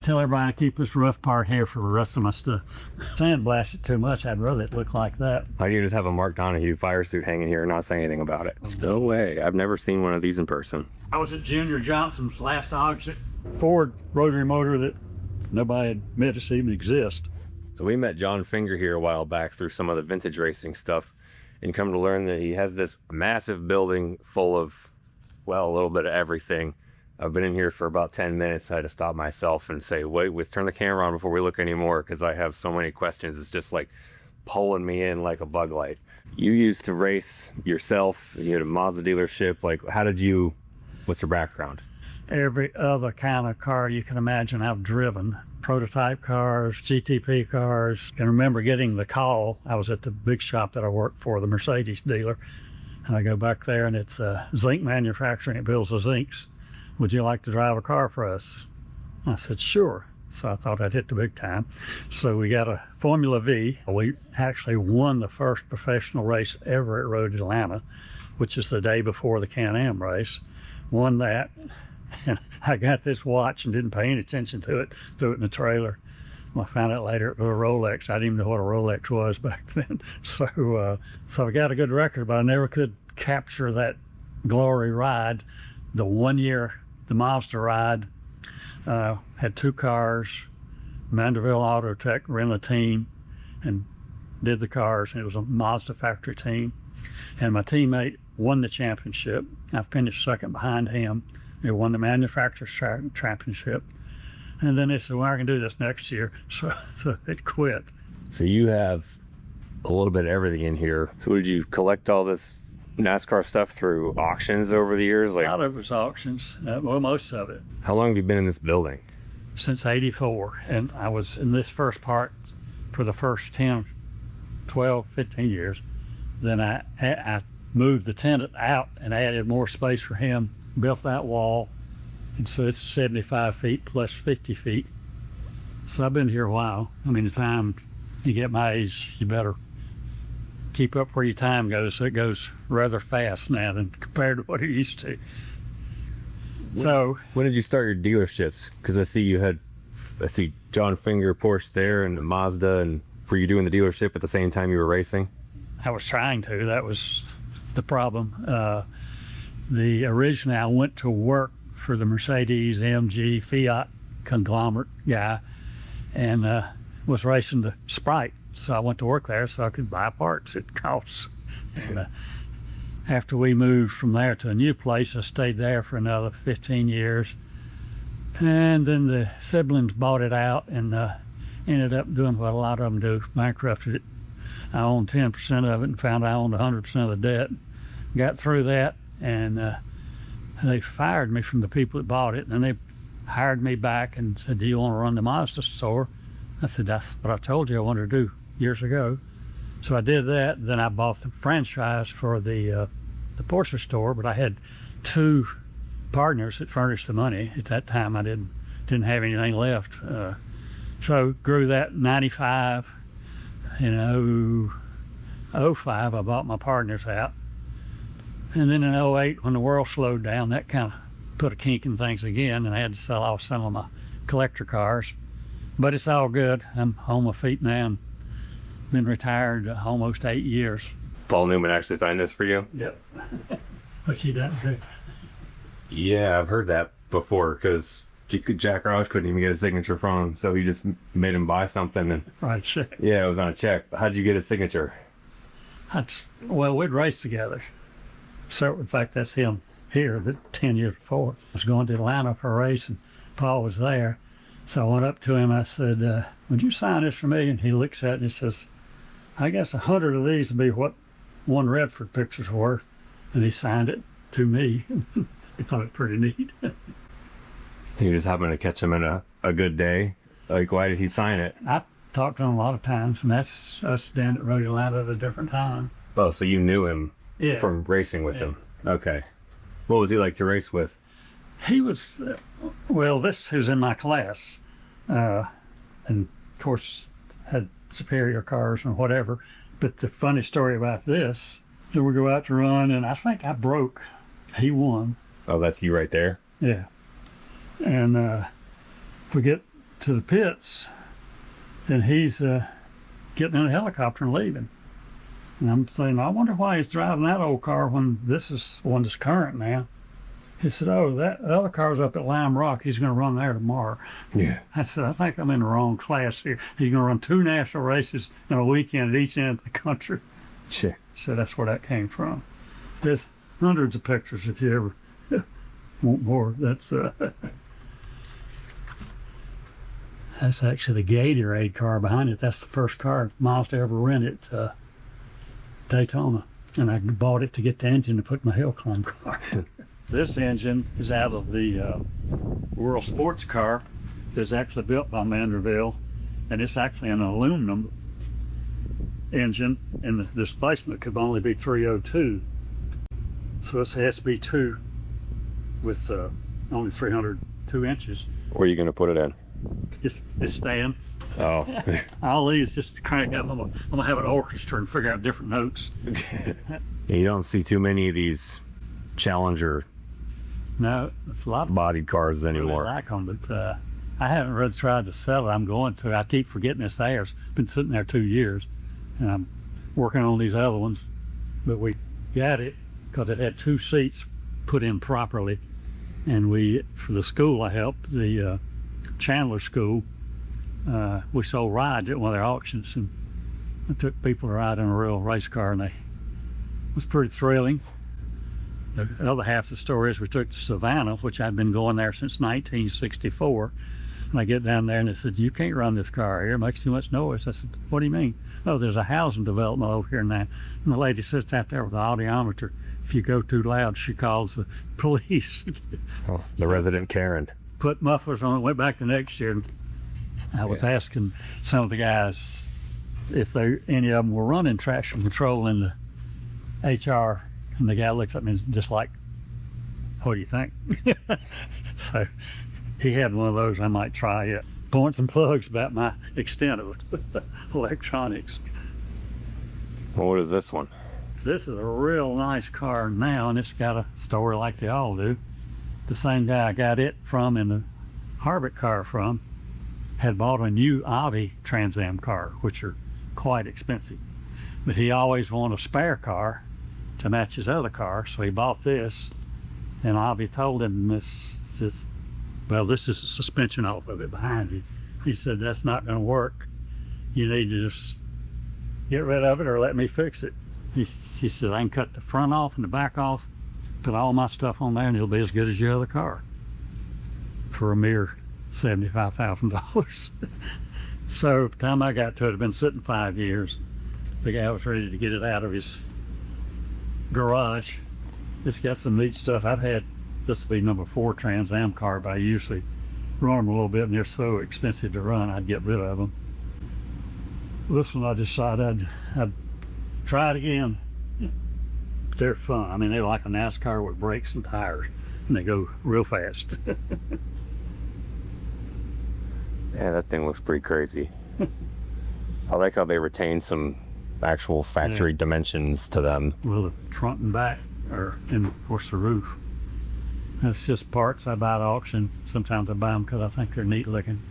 Tell everybody I keep this rough part here for the rest of my stuff. Sandblast it too much, I'd rather it look like that. Why do you just have a Mark Donahue fire suit hanging here and not say anything about it? No way. I've never seen one of these in person. I was at Junior Johnson's last auction, Ford rotary motor that nobody had admitted to even exist. So we met John Finger here a while back through some of the vintage racing stuff and come to learn that he has this massive building full of, well, a little bit of everything. I've been in here for about 10 minutes. I had to stop myself and say, wait, let's turn the camera on before we look anymore, because I have so many questions. It's just like pulling me in like a bug light. You used to race yourself. You had a Mazda dealership. Like, how did you, what's your background? Every other kind of car you can imagine I've driven. Prototype cars, GTP cars. I can remember getting the call. I was at the big shop that I worked for, the Mercedes dealer. And I go back there and it's a zinc manufacturing. It builds the zincs. Would you like to drive a car for us? I said, sure. So I thought I'd hit the big time. So we got a Formula V. We actually won the first professional race ever at Road Atlanta, which is the day before the Can-Am race. Won that. And I got this watch and didn't pay any attention to it. Threw it in the trailer. Well, I found out later it was a Rolex. I didn't even know what a Rolex was back then. So I got a good record, but I never could capture that glory ride. The 1 year, the Mazda ride, had two cars. Manderville Auto Tech ran the team and did the cars. And it was a Mazda factory team. And my teammate won the championship. I finished second behind him. They won the manufacturer's championship. And then they said, well, I can do this next year. So it quit. So you have a little bit of everything in here. So did you collect all this NASCAR stuff through auctions over the years? Like, a lot of it was auctions, well, most of it. How long have you been in this building? Since '84. And I was in this first part for the first 10, 12, 15 years. Then I moved the tenant out and added more space for him. Built that wall, and so it's 75 feet plus 50 feet. So I've been here a while. I mean, the time you get my age, you better keep up where your time goes. So it goes rather fast now than compared to what it used to. So when did you start your dealerships? Because I see John Finger Porsche there and Mazda, and were you doing the dealership at the same time you were racing? I was trying to. That was the problem. Originally I went to work for the Mercedes, AMG, Fiat conglomerate guy, and was racing the Sprite. So I went to work there so I could buy parts at costs. And after we moved from there to a new place, I stayed there for another 15 years. And then the siblings bought it out and ended up doing what a lot of them do, bankrupted it. I owned 10% of it and found I owned 100% of the debt. Got through that. And they fired me from the people that bought it. And they hired me back and said, do you want to run the Mazda store? I said, that's what I told you I wanted to do years ago. So I did that. Then I bought the franchise for the Porsche store, but I had two partners that furnished the money. At that time, I didn't have anything left. So grew that in 95. In 05, I bought my partners out. And then in 08, when the world slowed down, that kind of put a kink in things again, and I had to sell off some of my collector cars. But it's all good. I'm on my feet now and been retired almost 8 years. Paul Newman actually signed this for you? Yep. What's he done too? Yeah, I've heard that before, because Jack Roush couldn't even get a signature from him, so he just made him buy something. And right, check. Yeah, it was on a check. How'd you get a signature? Well, we'd race together. So, in fact, that's him here, the 10 years before. I was going to Atlanta for a race, and Paul was there. So I went up to him, I said, would you sign this for me? And he looks at it and he says, I guess 100 of these would be what one Redford picture's worth. And he signed it to me. He thought it pretty neat. You just happened to catch him in a good day? Like, why did he sign it? I talked to him a lot of times, and that's us down at Road Atlanta at a different time. Oh, so you knew him from racing with him? Okay. What was he like to race with? He was, well, this who's in my class, and of course had superior cars and whatever. But the funny story about this, so we go out to run, and I think I broke. He won. Oh, that's you right there? Yeah. And we get to the pits, and he's getting in a helicopter and leaving. And I'm saying, I wonder why he's driving that old car when this is one that's current now. He said, oh, that other car's up at Lime Rock. He's going to run there tomorrow. Yeah. I said, I think I'm in the wrong class here. He's going to run 2 national races in a weekend at each end of the country. Sure. So that's where that came from. There's hundreds of pictures if you ever want more. That's actually the Gatorade car behind it. That's the first car Mazda ever rented at Daytona. And I bought it to get the engine to put in my HillClimb car. This engine is out of the World Sports Car that's actually built by Manderville, and it's actually an aluminum engine, and the displacement could only be 302. So it's a SB2 with only 302 inches. Where are you going to put it in? It's staying. Oh. All these just to crank up. I'm gonna have an orchestra and figure out different notes. You don't see too many of these Challenger No, it's a lot of bodied cars anymore. really like them, but I haven't really tried to sell it. I'm going to. I keep forgetting it's there. It's been sitting there 2 years, and I'm working on these other ones. But we got it because it had 2 seats put in properly, and we, for the school I helped, the Chandler School, we sold rides at one of their auctions, and I took people to ride in a real race car, and it was pretty thrilling. The other half of the story is we took to Savannah, which I'd been going there since 1964. And I get down there and they said, you can't run this car here, it makes too much noise. I said, what do you mean? Oh, there's a housing development over here now. And the lady sits out there with the audiometer. If you go too loud, she calls the police. Oh, the resident Karen. Put mufflers on it, went back the next year. And I was asking some of the guys if any of them were running traction control in the HR. And the guy looks at me just like, what do you think? So he had one of those. I might try it. Points and plugs about my extent of electronics. Well, what is this one? This is a real nice car now, and it's got a story like they all do. The same guy I got it from and the Harvick car from had bought a new Avi Trans Am car, which are quite expensive. But he always wanted a spare car to match his other car, so he bought this, and Avi told him this is the suspension off of it behind you. He said, that's not going to work. You need to just get rid of it or let me fix it. He said, I can cut the front off and the back off, put all my stuff on there, and it'll be as good as your other car for a mere $75,000. So by the time I got to it, it had been sitting 5 years. The guy was ready to get it out of his garage. It's got some neat stuff. This will be number 4 Trans Am car, but I usually run them a little bit, and they're so expensive to run, I'd get rid of them. This one I decided I'd try it again. They're fun. I mean, they're like a NASCAR with brakes and tires, and they go real fast. Yeah, that thing looks pretty crazy. I like how they retain some actual factory dimensions to them. Well, the front and back are, and of course the roof. That's just parts I buy at auction. Sometimes I buy them because I think they're neat looking.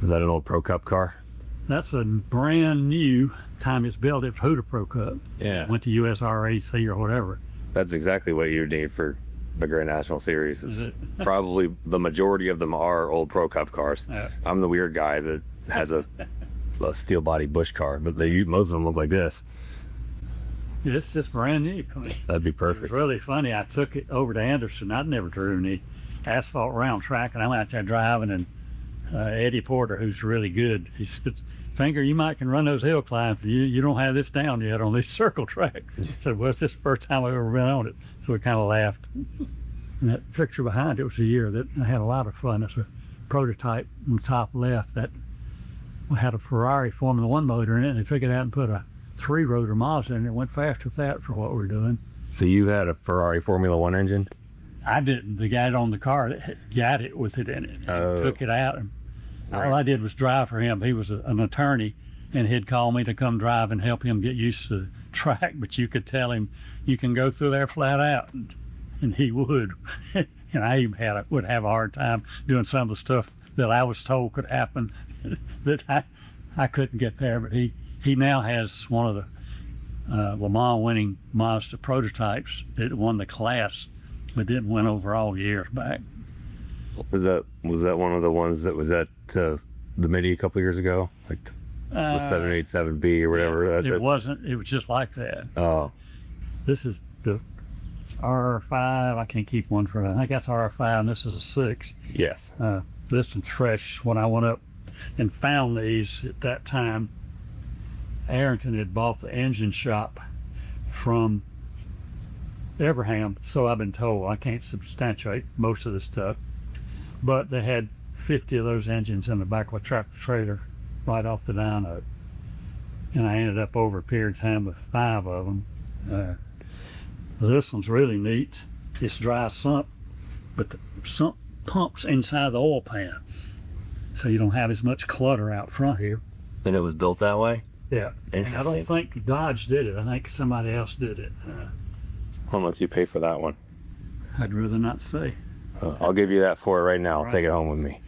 Is that an old Pro Cup car? That's a brand new, time it's built, it's Huda Pro Cup. Yeah. Went to USRAC or whatever. That's exactly what you need for the Grand National Series. Is it? Probably the majority of them are old Pro Cup cars. Yeah. I'm the weird guy that has a steel body Busch car, but most of them look like this. It's just brand new. That'd be It was perfect. really funny. I took it over to Anderson. I'd never driven any asphalt round track, and I'm out there driving, and Eddie Porter, who's really good, he said, Finger, you might can run those hill climbs. You don't have this down yet on these circle tracks. I said, well, it's this the first time I've ever been on it. So we kind of laughed. And that picture behind it was the year that I had a lot of fun. It's a prototype on the top left that had a Ferrari Formula One motor in it, and they took it out and put a 3-rotor Mazda in it. It went fast with that for what we were doing. So you had a Ferrari Formula One engine? I didn't. The guy on the car that got it with it in it. Oh. Took it out, and Right. all I did was drive for him. He was an attorney, and he'd call me to come drive and help him get used to the track. But you could tell him, you can go through there flat out. And and he would. And I even would have a hard time doing some of the stuff that I was told could happen that I couldn't get there. But he now has one of the Le Mans winning Mazda prototypes. It won the class, but didn't win overall years back. Was that one of the ones that was at the Mini a couple years ago, like the 787B or whatever? It wasn't. It was just like that. Oh, this is the R5. I can't keep one for. I think that's R5, and this is a 6. yes. This one's fresh. When I went up and found these at that time, Arrington had bought the engine shop from Everham, so I've been told. I can't substantiate most of the stuff, but they had 50 of those engines in the back of a tractor trailer right off the dyno, and I ended up over a period of time with 5 of them. This one's really neat. It's dry sump, but the sump pumps inside the oil pan, so you don't have as much clutter out front here. And it was built that way? Yeah. And I don't think Dodge did it. I think somebody else did it. How much do you pay for that one? I'd rather not say. I'll give you that for it right now. I'll take it home with me.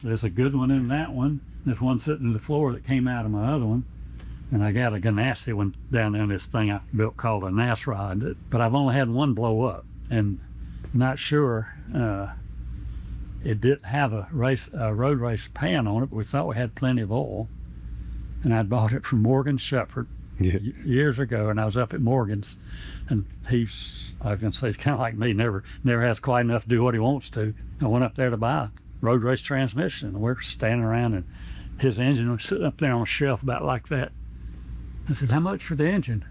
There's a good one in that one. There's one sitting on the floor that came out of my other one. And I got a Ganassi one down there in this thing I built called a NASCAR. But I've only had one blow up. And not sure, it didn't have a road race pan on it, but we thought we had plenty of oil. And I'd bought it from Morgan Shepherd years ago, and I was up at Morgan's, and I was gonna say he's kind of like me, never has quite enough to do what he wants to. I went up there to buy a road race transmission, and we're standing around, and his engine was sitting up there on a shelf about like that. I said, "How much for the engine?"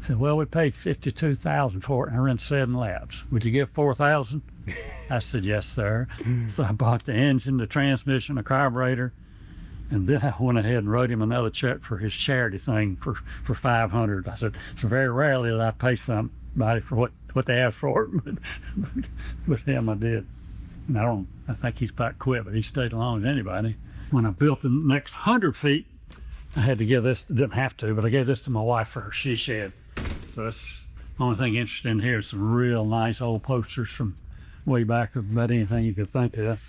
I said, "Well, we paid $52,000 for it, and I ran 7 laps. Would you give $4,000?" I said, "Yes, sir." So I bought the engine, the transmission, the carburetor, and then I went ahead and wrote him another check for his charity thing for $500. I said, "It's very rarely that I pay somebody for what they asked for," but with him I did. And I think he's about quit, but he stayed along as anybody. When I built the next 100 feet, I had to give this, didn't have to, but I gave this to my wife for her she shed. So that's the only thing interesting here is some real nice old posters from way back of about anything you could think of.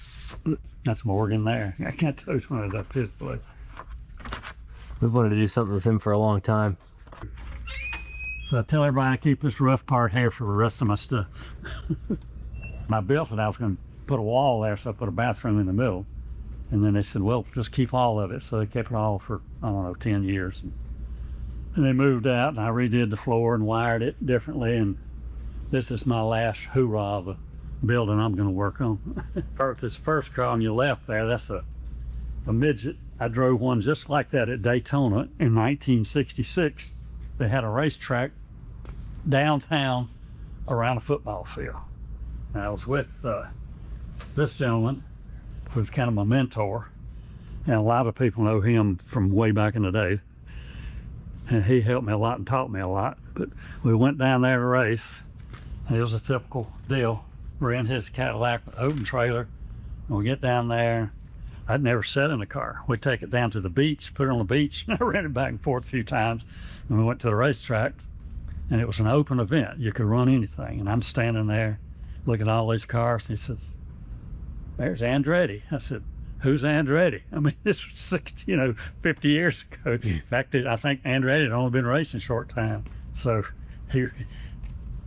That's Morgan there. I can't tell which one I was up his place. We've wanted to do something with him for a long time. So I tell everybody I keep this rough part here for the rest of my stuff. I built it, I was going to put a wall there, so I put a bathroom in the middle. And then they said, "Well, just keep all of it." So they kept it all for, I don't know, 10 years. And they moved out, and I redid the floor and wired it differently. And this is my last hoorah of a building I'm going to work on. This first car on your left there, that's a midget. I drove one just like that at Daytona in 1966. They had a racetrack downtown around a football field. And I was with this gentleman, who was kind of my mentor, and a lot of people know him from way back in the day. And he helped me a lot and taught me a lot. But we went down there to race, and it was a typical deal. We're in his Cadillac with open trailer, and we get down there. I'd never sat in a car. We'd take it down to the beach, put it on the beach, and I ran it back and forth a few times. And we went to the racetrack, and it was an open event. You could run anything. And I'm standing there looking at all these cars, and he says, "There's Andretti." I said, "Who's Andretti?" I mean, this was 50 years ago. In fact, I think Andretti had only been racing a short time. So here,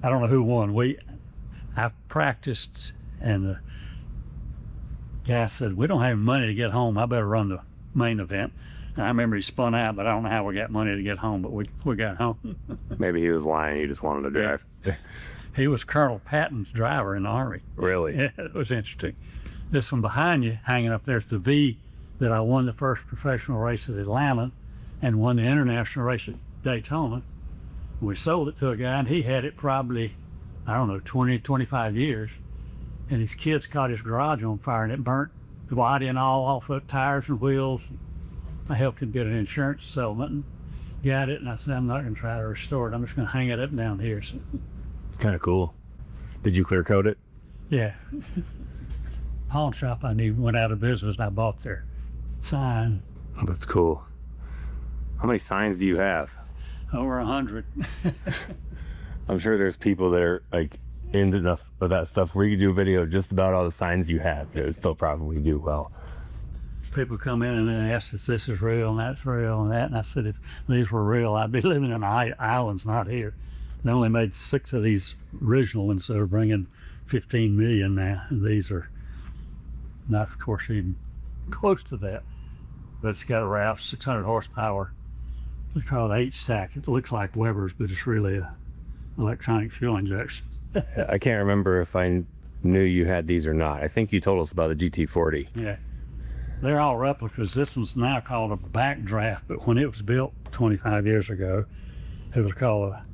I don't know who won. I practiced, and the guy said, "We don't have money to get home. I better run the main event." And I remember he spun out, but I don't know how we got money to get home, but we got home. Maybe he was lying. He just wanted to drive. Yeah. He was Colonel Patton's driver in the Army. Really? Yeah, it was interesting. This one behind you, hanging up there, is the V that I won the first professional race at Atlanta and won the international race at Daytona. We sold it to a guy, and he had it probably, I don't know, 20, 25 years. And his kids caught his garage on fire, and it burnt the body and all off of tires and wheels. I helped him get an insurance settlement and got it, and I said, "I'm not going to try to restore it. I'm just going to hang it up down here." So, kind of cool. Did you clear coat it? Yeah. Pawn shop I knew went out of business, and I bought their sign. Oh, that's cool. How many signs do you have? Over 100. I'm sure there's people that are like into enough of that stuff where you could do a video just about all the signs you have. It would still probably do well. People come in and they ask if this is real and that's real and that, and I said if these were real, I'd be living in islands, not here. They only made 6 of these original ones that are bringing 15 million now, and these are not, of course, even close to that. But it's got a RAF, 600 horsepower. It's called H-stack. It looks like Weber's, but it's really a electronic fuel injection. I can't remember if I knew you had these or not. I think you told us about the GT40. Yeah. They're all replicas. This one's now called a Backdraft, but when it was built 25 years ago, it was called a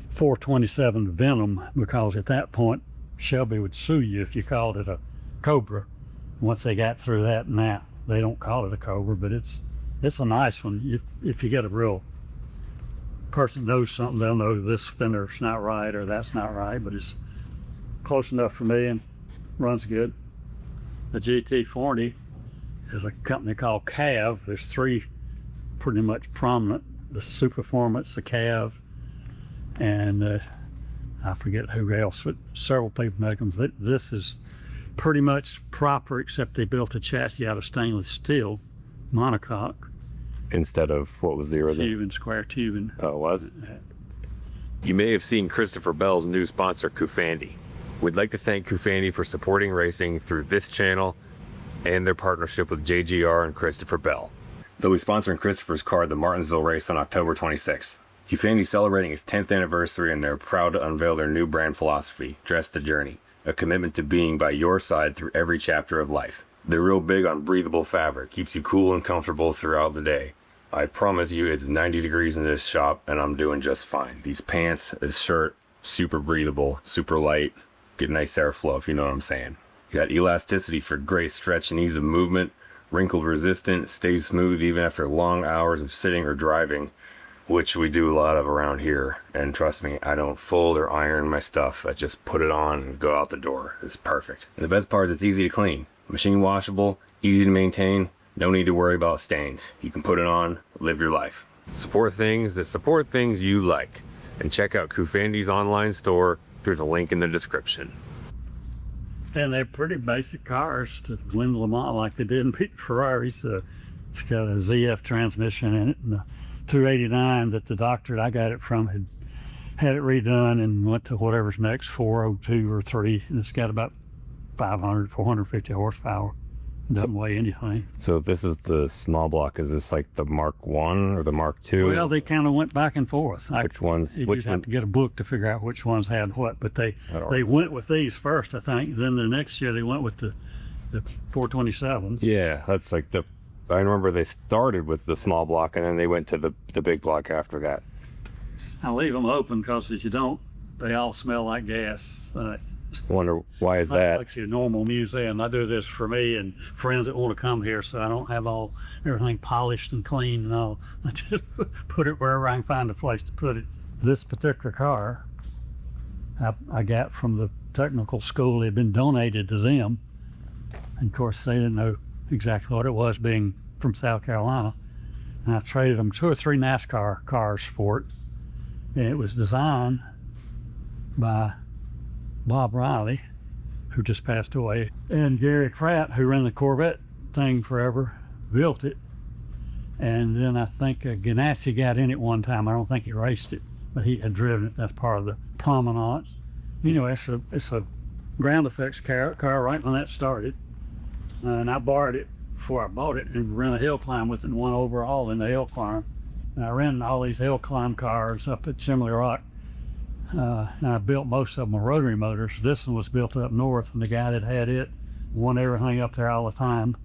427 Venom, because at that point, Shelby would sue you if you called it a Cobra. Once they got through that, now they don't call it a Cobra, but it's a nice one. If you get a real person knows something, they'll know this fender's not right or that's not right, but it's close enough for me and runs good. The GT40 is a company called Cav. There's 3 pretty much prominent: the Superformance, the Cav, and I forget who else, but several people make them. This is pretty much proper, except they built a chassis out of stainless steel, monocoque. Instead of, what was the original? Tubing, square tubing. Oh, was it? You may have seen Christopher Bell's new sponsor, Kufandi. We'd like to thank Kufandi for supporting racing through this channel and their partnership with JGR and Christopher Bell. They'll be sponsoring Christopher's car at the Martinsville race on October 26th. Kufandi's celebrating its 10th anniversary, and they're proud to unveil their new brand philosophy, Dress the Journey, a commitment to being by your side through every chapter of life. They're real big on breathable fabric, keeps you cool and comfortable throughout the day. I promise you it's 90 degrees in this shop and I'm doing just fine. These pants, this shirt, super breathable, super light, get nice airflow, if you know what I'm saying. You got elasticity for great stretch and ease of movement, wrinkle resistant, stays smooth even after long hours of sitting or driving, which we do a lot of around here. And trust me, I don't fold or iron my stuff. I just put it on and go out the door. It's perfect. And the best part is it's easy to clean. Machine washable, easy to maintain, no need to worry about stains. You can put it on, live your life. Support things that support things you like. And check out Kufandi's online store through the link in the description. And they're pretty basic cars to Glen Lamont, like they did in Pete Ferrari's. It's got a ZF transmission in it, and the 289 that the doctor I got it from had it redone and went to whatever's next, 402 or 3, and it's got about 450 horsepower. It doesn't weigh anything. So if this is the small block, is this like the Mark 1 or the Mark 2? Well, they kind of went back and forth. Which ones? You'd have to get a book to figure out which ones had what, but they went with these first, I think. Then the next year they went with the 427s. Yeah, that's like I remember they started with the small block and then they went to the big block after that. I leave them open because if you don't, they all smell like gas. Wonder why is that? Like a normal museum. I do this for me and friends that want to come here, so I don't have everything polished and clean and all. I just put it wherever I can find a place to put it. This particular car I got from the technical school. It had been donated to them, and of course they didn't know exactly what it was, being from South Carolina, and I traded them 2 or 3 NASCAR cars for it. And it was designed by Bob Riley, who just passed away, and Gary Pratt, who ran the Corvette thing forever, built it. And then I think Ganassi got in it one time. I don't think he raced it, but he had driven it. That's part of the promenade. You know, it's a ground effects car right when that started. And I borrowed it before I bought it and ran a hill climb with it and won overall in the hill climb. And I ran all these hill climb cars up at Chimney Rock. And I built most of them with rotary motors. This one was built up north, and the guy that had it won everything up there all the time.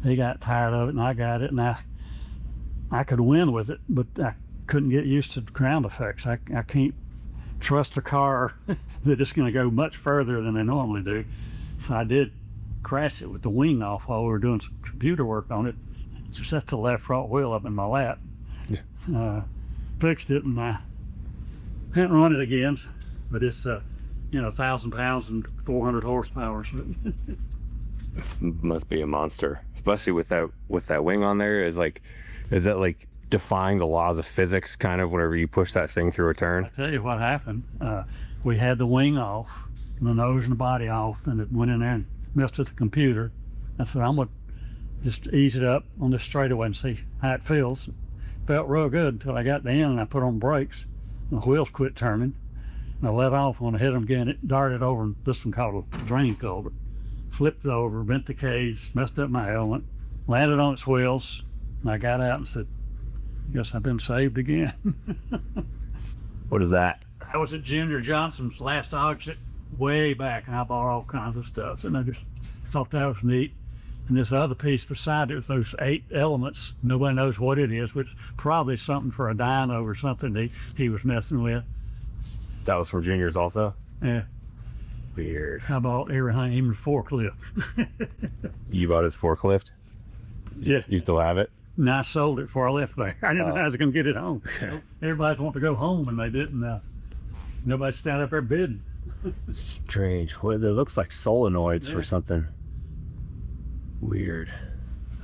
He got tired of it, and I got it, and I could win with it, but I couldn't get used to ground effects. I can't trust a car that is going to go much further than they normally do. So I did crash it with the wing off while we were doing some computer work on it. Just set the left front wheel up in my lap. Fixed it, and I haven't run it again, but it's 1,000 pounds and 400 horsepower. So This must be a monster, especially with that wing on there. Is that like defying the laws of physics, kind of, whenever you push that thing through a turn? I tell you what happened. We had the wing off, the nose and the body off, and it went in there and messed with the computer. I said, I'm gonna just ease it up on this straightaway and see how it feels. Felt real good until I got to the end and I put on brakes and the wheels quit turning. And I let off. When I hit them again, it darted over, and this one called a drain culvert. Flipped over, bent the cage, messed up my helmet, landed on its wheels, and I got out and said, I guess I've been saved again. What is that? I was at Junior Johnson's last auction way back, and I bought all kinds of stuff, and I just thought that was neat. And this other piece beside it with those 8 elements, nobody knows what it is, which probably something for a dyno or something he was messing with. That was for Juniors also? Yeah. Weird. I bought everything, even the forklift. You bought his forklift? Yeah. You still have it? And I sold it before I left there. I didn't know how I was going to get it home. Everybody's wanting to go home, and they didn't. Nobody's standing up there bidding. Strange. Well, it looks like solenoids for something. Weird.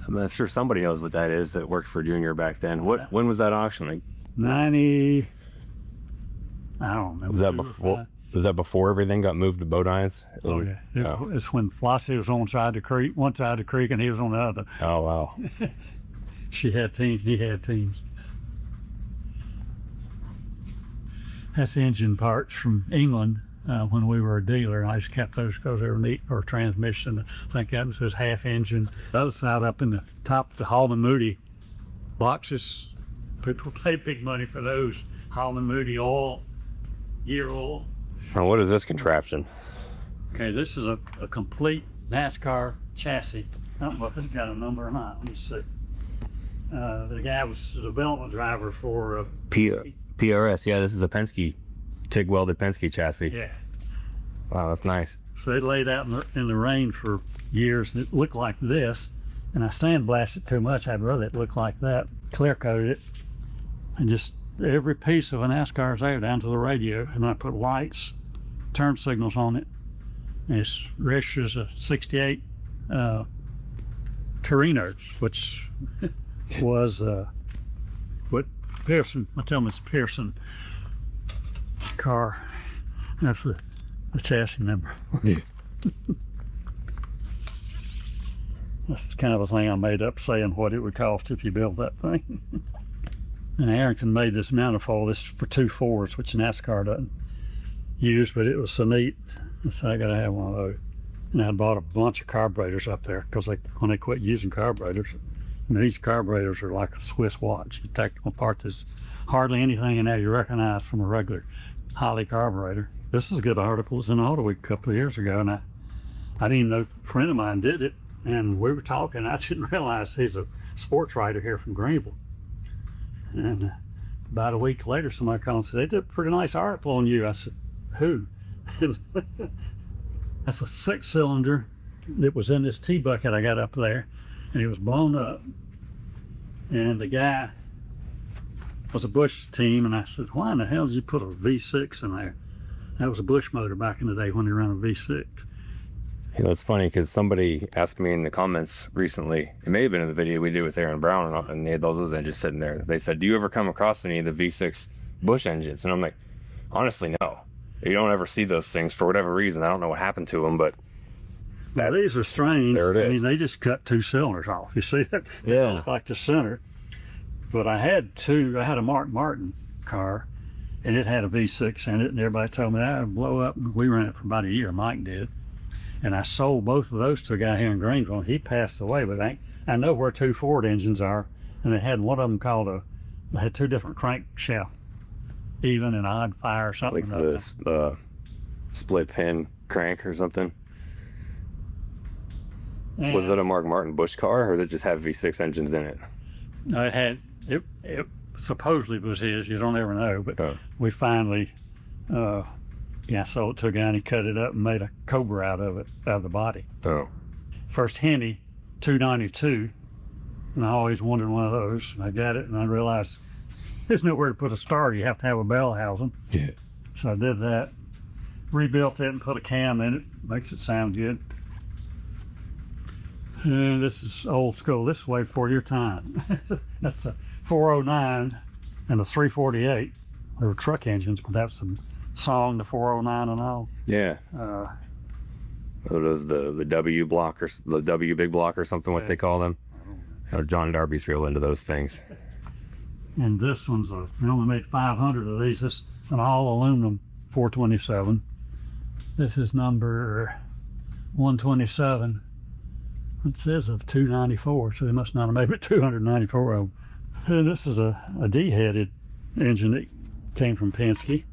I'm sure somebody knows what that is that worked for Junior back then. When was that auction? Like 90. I don't remember. Was that before everything got moved to Bodines? Oh yeah. It's when Flossie was on one side of the creek, and he was on the other. Oh wow. She had teams, he had teams. That's engine parts from England when we were a dealer. I just kept those because they were neat for transmission. I think that was his half engine. The other side up in the top, the Hallman Moody boxes. People pay big money for those. Hallman Moody oil, year oil. Now, what is this contraption? Okay, this is a complete NASCAR chassis. I don't know if it's got a number or not. Let me see. The guy was a development driver for PRS. Yeah, this is a Penske, TIG welded Penske chassis. Yeah. Wow, that's nice. So it laid out in the rain for years, and it looked like this. And I sandblasted it too much. I'd rather it look like that. Clear coated it, and just every piece of a NASCAR is there down to the radio. And I put lights, turn signals on it. And it's registered as a 68 Torino's, which was what Pearson, I tell them it's Pearson car. That's the chassis number. Yeah. That's kind of a thing I made up, saying what it would cost if you built that thing. And Arrington made this manifold. This is for 2 Fords, which NASCAR doesn't use, but it was so neat. So I gotta have one of those. And I bought a bunch of carburetors up there because when they quit using carburetors, these carburetors are like a Swiss watch. You take them apart, there's hardly anything in there you recognize from a regular Holley carburetor. This is a good article. It's in Auto Week a couple of years ago, and I didn't even know a friend of mine did it. And we were talking. I didn't realize he's a sports writer here from Greenville. And about a week later, somebody called and said, they did a pretty nice article on you. I said, who? That's a 6-cylinder that was in this tea bucket I got up there, and it was blown up. And the guy was a Bush team, and I said, why in the hell did you put a V6 in there? That was a Bush motor back in the day when they ran a V6. You know, it's funny because somebody asked me in the comments recently, it may have been in the video we did with Aaron Brown, and they had those other engines sitting there. They said, do you ever come across any of the V6 Bush engines? And I'm like, honestly, no. You don't ever see those things for whatever reason. I don't know what happened to them, but now these are strange. There it is. I mean, they just cut 2 cylinders off. You see that? Yeah. Like the center. But I had I had a Mark Martin car, and it had a V6 in it, and everybody told me that would blow up. We ran it for about a year, Mike did. And I sold both of those to a guy here in Greenville. He passed away, but I know where 2 Ford engines are, and they had one of them called they had 2 different crankshaft, even and odd fire or something. Like this split pin crank or something. And was it a Mark Martin Bush car, or did it just have V6 engines in it? No, it supposedly was his. You don't ever know, but we finally sold it to a guy, and he cut it up and made a Cobra out of the body. Oh. First Henny 292, and I always wanted one of those. And I got it, and I realized there's nowhere to put a starter. You have to have a bell housing. Yeah. So I did that, rebuilt it, and put a cam in it. Makes it sound good. And this is old school. This is way before your time. That's a 409 and a 348. They were truck engines, but that's some song, the 409 and all. Yeah. What is the W block or the W big block or something? What they call them? John Darby's real into those things. And this one's we only made 500 of these. This an all aluminum 427. This is number 127. It says of 294, so they must not have made it 294 of them. And this is a D-headed engine that came from Penske.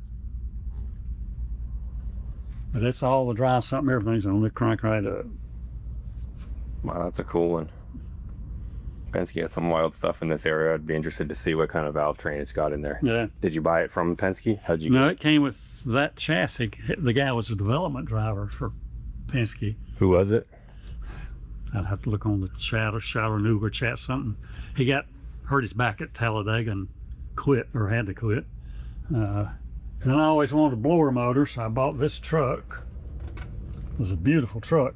But it's all the dry something, everything's on the crank right up. Wow, that's a cool one. Penske has some wild stuff in this area. I'd be interested to see what kind of valve train it's got in there. Yeah. Did you buy it from Penske? How'd you No, get it came with that chassis. The guy was a development driver for Penske. Who was it? I'd have to look on the Shadow Newber chat something. He hurt his back at Talladega and quit, or had to quit. And I always wanted a blower motor, so I bought this truck. It was a beautiful truck,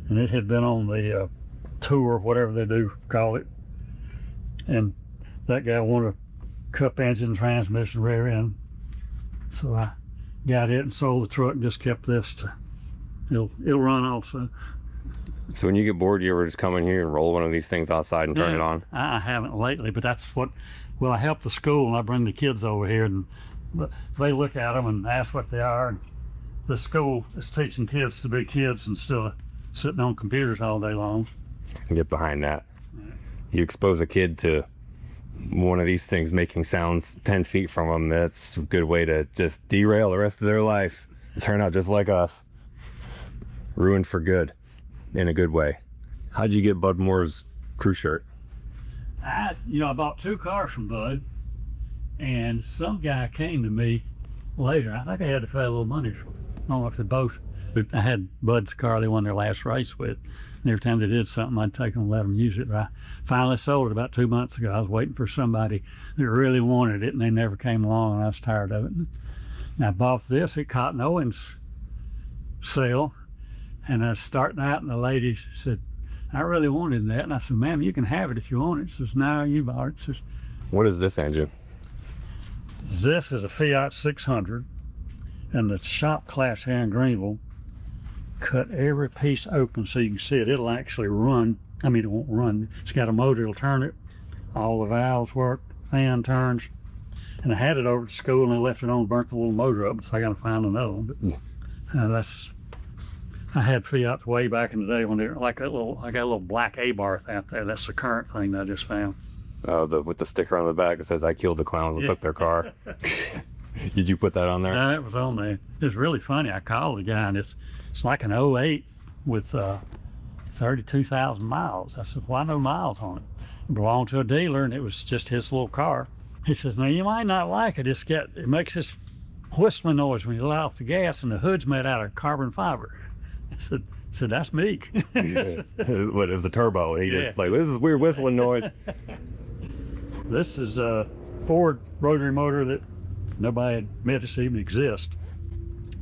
and it had been on the tour, whatever they do call it. And that guy wanted a cup engine transmission rear end, so I got it and sold the truck and just kept this to it'll run also. So when you get bored, you ever just come in here and roll one of these things outside and turn it on? I haven't lately, but that's what, well, I help the school and I bring the kids over here and they look at them and ask what they are. And the school is teaching kids to be kids instead of sitting on computers all day long. Get behind that. You expose a kid to one of these things making sounds 10 feet from them, that's a good way to just derail the rest of their life. Turn out just like us. Ruined for good, in a good way. How'd you get Bud Moore's crew shirt? I bought 2 cars from Bud, and some guy came to me later. I think I had to pay a little money for it. I don't know if they both, but I had Bud's car they won their last race with. And every time they did something, I'd take them and let them use it. But I finally sold it about 2 months ago. I was waiting for somebody that really wanted it, and they never came along, and I was tired of it. And I bought this at Cotton Owens' sale, and I was starting out, and the lady said, I really wanted that. And I said, ma'am, you can have it if you want it. She says, no, you bought it. She says, what is this engine? this is a Fiat 600, and the shop class here in Greenville cut every piece open so you can see it. It'll actually run. I mean, it won't run. It's got a motor, it'll turn it. All the valves work, fan turns. And I had it over to school and I left it on, burnt the little motor up, so I got to find another one. But I had Fiats way back in the day when they're like I got a little black A-bar out there. That's the current thing that I just found. With the sticker on the back that says I killed the clowns and took their car. Did you put that on there? No, it was on there. It's really funny. I called the guy and it's like an 08 with 32,000 miles. I said, why no miles on it? It belonged to a dealer and it was just his little car. He says, now you might not like it. It makes this whistling noise when you let off the gas, and the hood's made out of carbon fiber. I said that's me. What, it was a turbo. He just like, this is weird whistling noise. This is a Ford rotary motor that nobody had admitted to even exist.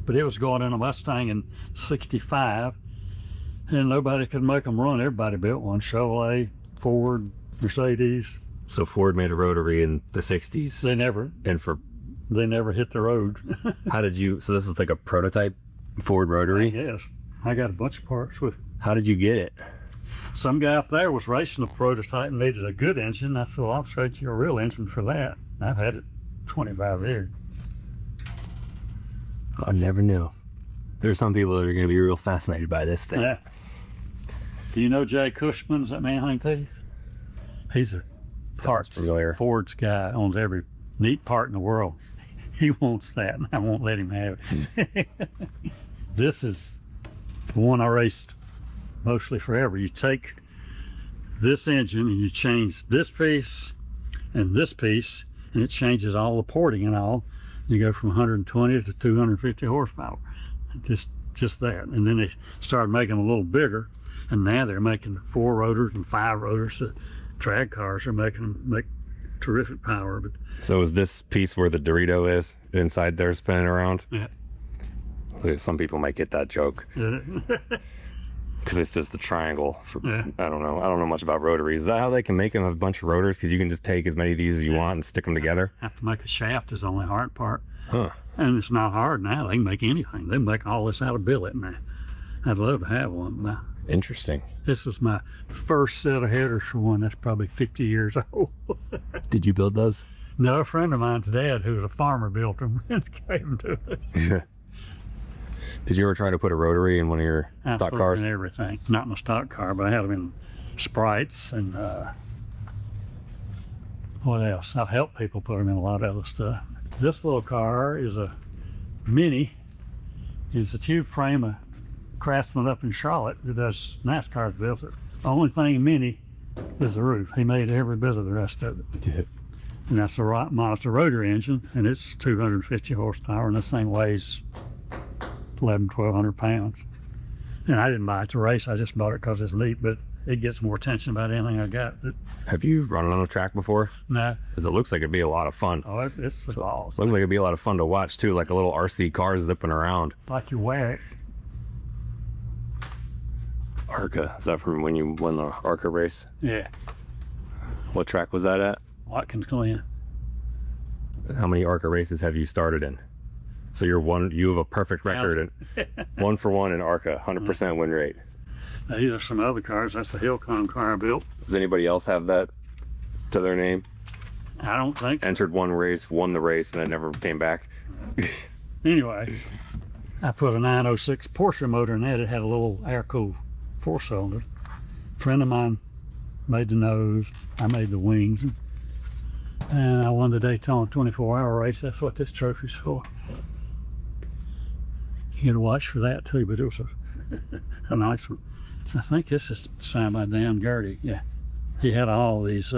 But it was going in a Mustang in '65, and nobody could make them run. Everybody built one. Chevrolet, Ford, Mercedes. So Ford made a rotary in the 60s. They never hit the road. How did you, so this is like a prototype Ford rotary? Yes. I got a bunch of parts with it. How did you get it? Some guy up there was racing a prototype and needed a good engine. I said, well, I'll trade you a real engine for that. I've had it 25 years. I never knew. There's some people that are going to be real fascinated by this thing. Yeah. Do you know Jay Cushman's that man teeth? He's a parts Ford's guy, owns every neat part in the world. He wants that, and I won't let him have it. This is the one I raced mostly forever. You take this engine and you change this piece and it changes all the porting and all. You go from 120 to 250 horsepower, just that. And then they started making them a little bigger, and now they're making 4 rotors and 5 rotors. The drag cars are making them make terrific power. But so is this piece where the Dorito is inside there spinning around? yeah. Some people might get that joke because it's just a triangle. I don't know much about rotaries. Is that how they can make them a bunch of rotors? Because you can just take as many of these as you want and stick them together. Have to make a shaft is the only hard part. Huh. And it's not hard now. They can make anything. They make all this out of billet now. I'd love to have one. Now, Interesting. this is my first set of headers for one that's probably 50 years old. Did you build those? No, a friend of mine's dad, who was a farmer, built them and gave them to me. Did you ever try to put a rotary in one of your I stock put cars? them in everything. Not in a stock car, but I had them in Sprites and what else? I've helped people put them in a lot of other stuff. This little car is a Mini. It's a tube frame of Craftsman up in Charlotte that does NASCAR's built it. The only thing Mini is the roof. He made every bit of the rest of it. And that's the Mazda Rotary engine, and it's 250 horsepower, and this thing weighs 1,200 pounds. And I didn't buy it to race, I just bought it because it's neat, but it gets more attention about anything I got. Have you run on a track before? No. Because it looks like it'd be a lot of fun. Oh, it's the balls. Looks like it'd be a lot of fun to watch too, like a little RC car zipping around. Like you wear it. ARCA, is that from when you won the ARCA race? Yeah. What track was that at? Watkins Glen. How many ARCA races have you started in? So you have a perfect record and 1 for 1 in ARCA, 100% win rate. Now, these are some other cars. That's the HillClimb car I built. Does anybody else have that to their name? I don't think. Entered one race, won the race, and then never came back. Anyway, I put a 906 Porsche motor in that. It had a little air-cooled 4-cylinder. A friend of mine made the nose. I made the wings. And I won the Daytona 24-hour race. That's what this trophy's for. You get a watch for that too, but it was a nice one. I think this is signed by Dan Gertie. Yeah. He had all these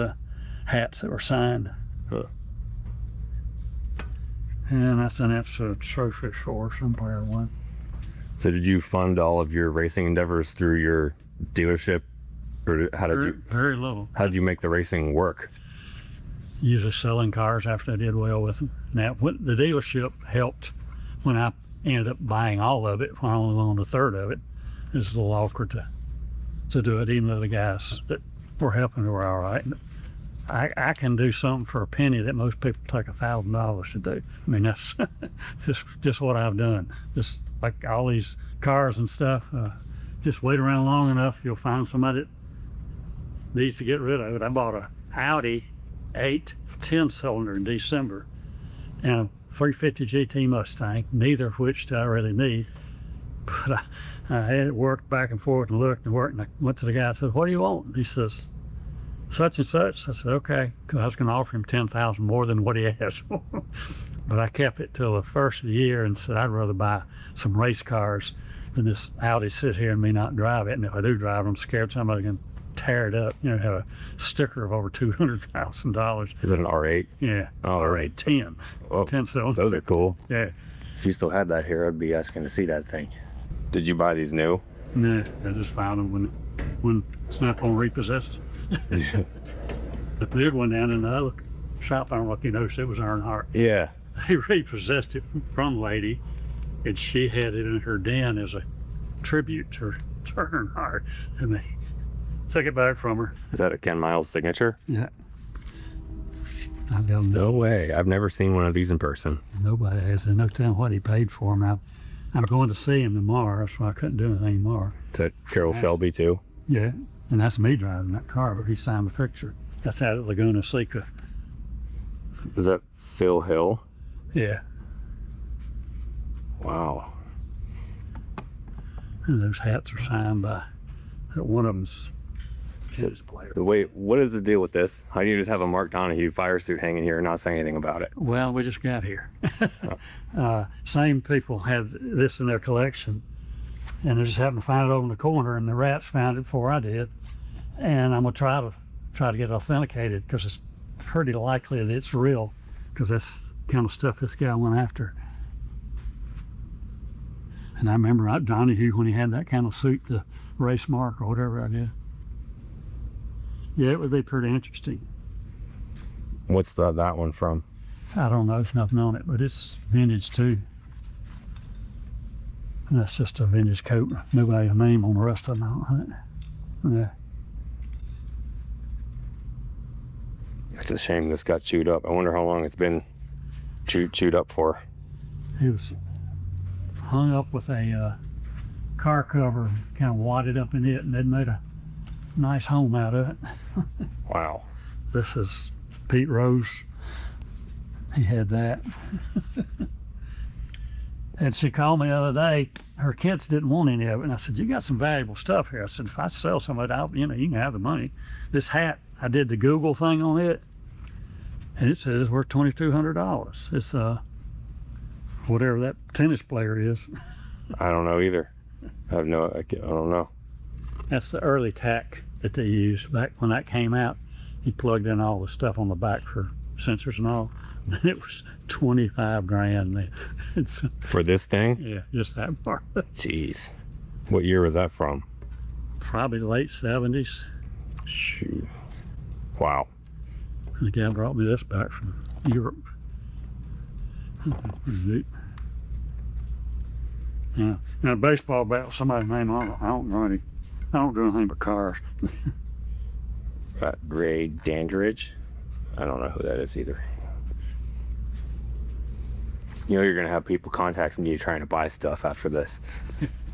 hats that were signed. And that's an extra trophy for somewhere one. So did you fund all of your racing endeavors through your dealership? Or how did Very little. How did you make the racing work? Usually selling cars after I did well with them. Now, the dealership helped when I ended up buying all of it, when I only owned a third of it. It was a little awkward to do it, even though the guys that were helping were all right. I can do something for a penny that most people take $1,000 to do. I mean, that's just what I've done. Just like all these cars and stuff, just wait around long enough, you'll find somebody that needs to get rid of it. I bought a Audi 8 10-cylinder in December and a 350 GT Mustang, neither of which do I really need. But I had it worked back and forth and looked and worked, and I went to the guy and said, "What do you want?" He says, "Such and such." I said, "Okay," because I was going to offer him $10,000 more than what he asked for. But I kept it till the first of the year and said I'd rather buy some race cars than this Audi sit here and me not drive it. And if I do drive it, I'm scared somebody can tear it up. You know, have a sticker of over $200,000. Is it an R8? Yeah. Oh, R8 10. Oh, 10 cylinder. those are cool. Yeah. If you still had that here, I'd be asking to see that thing. Did you buy these new? No, I just found them when Snap-on repossessed. The big one down in the other shop, I don't know if you noticed, it was Earnhardt. Yeah. They repossessed it from lady, and she had it in her den as a tribute to Earnhardt, and they took it back from her. Is that a Ken Miles signature? Yeah. I don't know. No way. I've never seen one of these in person. Nobody has, no telling what he paid for them. I'm going to see him tomorrow, so I couldn't do anything tomorrow. Is that Carol Shelby too? Yeah, and that's me driving that car, but he signed the picture. That's out at Laguna Seca. Is that Phil Hill? Yeah. Wow. And those hats are signed by one of them's tennis player. What is the deal with this? How do you just have a Mark Donahue fire suit hanging here and not say anything about it? Well, we just got here. Same people have this in their collection, and they just happened to find it over in the corner, and the rats found it before I did. And I'm gonna try to get it authenticated, because it's pretty likely that it's real, because that's the kind of stuff this guy went after. And I remember Donahue, when he had that kind of suit, the race mark or whatever I did. Yeah, it would be pretty interesting. What's that one from? I don't know, there's nothing on it, but it's vintage too. And that's just a vintage coat. Nobody's name on the rest of them, I don't think. Yeah. It's a shame this got chewed up. I wonder how long it's been chewed up for. He was hung up with a car cover, kind of wadded up in it, and they'd made a nice home out of it. Wow. This is Pete Rose. He had that. And she called me the other day. Her kids didn't want any of it, and I said, "You got some valuable stuff here." I said, "If I sell some of it out, you know, you can have the money." This hat, I did the Google thing on it, and it says it's worth $2,200. It's whatever that tennis player is. I don't know either. I don't know. That's the early tack that they used back when that came out. He plugged in all the stuff on the back for sensors and all. And it was 25 grand. It's, For this thing? yeah, just that part. Jeez. What year was that from? Probably late 70s. Shoot. Wow. The guy brought me this back from Europe. Pretty neat. Yeah. Now, a baseball bat with somebody's name on it. I don't know any. I don't do anything but cars. Gray Dandridge? I don't know who that is either. You know you're gonna have people contacting you trying to buy stuff after this.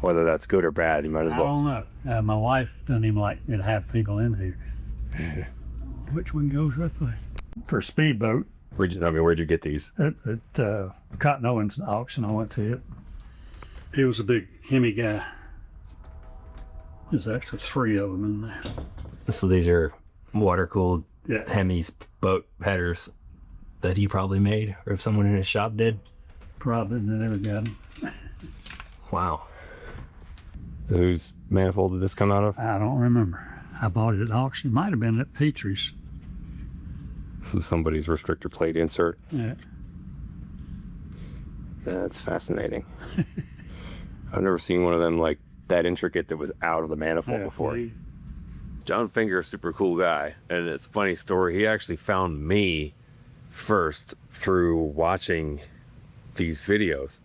Whether that's good or bad, you might as I well. don't know. My wife doesn't even like me to have people in here. Which one goes with this? For a speedboat. Where'd you get these? At Cotton Owens auction, I went to it. He was a big Henny guy. There's actually 3 of them in there. So these are water-cooled Yeah. Hemi's boat headers that he probably made, or if someone in his shop did. Probably they never got them. Wow. So whose manifold did this come out of? I don't remember. I bought it at auction. It might have been at Petrie's. So somebody's restrictor plate insert. Yeah. That's fascinating. I've never seen one of them like that intricate that was out of the manifold Yeah, before. he- John Finger is a super cool guy, and it's a funny story. He actually found me first through watching these videos,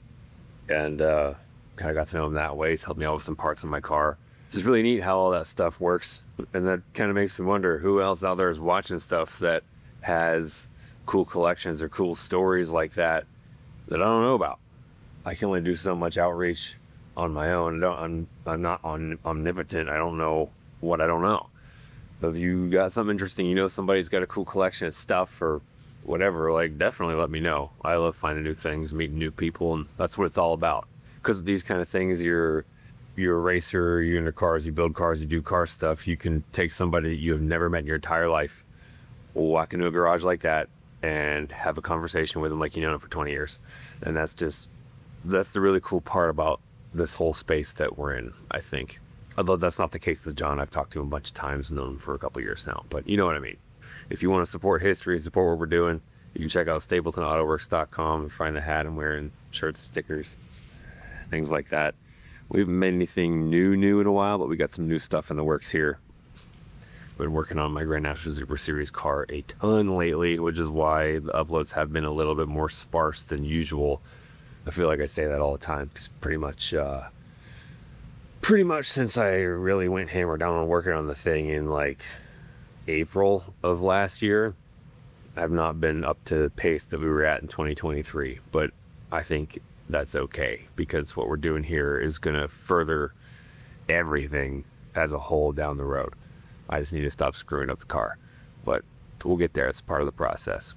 and kind of got to know him that way. He's helped me out with some parts in my car. It's just really neat how all that stuff works, and that kind of makes me wonder who else out there is watching stuff that has cool collections or cool stories like that I don't know about. I can only do so much outreach on my own. I'm not omnipotent. I don't know what I don't know. So if you got something interesting, you know somebody's got a cool collection of stuff or whatever, like definitely let me know. I love finding new things, meeting new people, and that's what it's all about. Because these kind of things, you're a racer, you're into cars, you build cars, you do car stuff. You can take somebody that you have never met in your entire life, walk into a garage like that, and have a conversation with them like you know them for 20 years. And that's the really cool part about this whole space that we're in, I think. Although that's not the case with John. I've talked to him a bunch of times, known him for a couple years now, but you know what I mean. If you want to support history, support what we're doing, you can check out StapletoNAutoworks.com and find the hat I'm wearing, shirts, stickers, things like that. We haven't made anything new in a while, but we got some new stuff in the works here. Been working on my Grand National Super Series car a ton lately, which is why the uploads have been a little bit more sparse than usual. I feel like I say that all the time, because pretty much since I really went hammer down on working on the thing in like April of last year, I've not been up to the pace that we were at in 2023, but I think that's okay, because what we're doing here is going to further everything as a whole down the road. I just need to stop screwing up the car, but we'll get there. It's part of the process.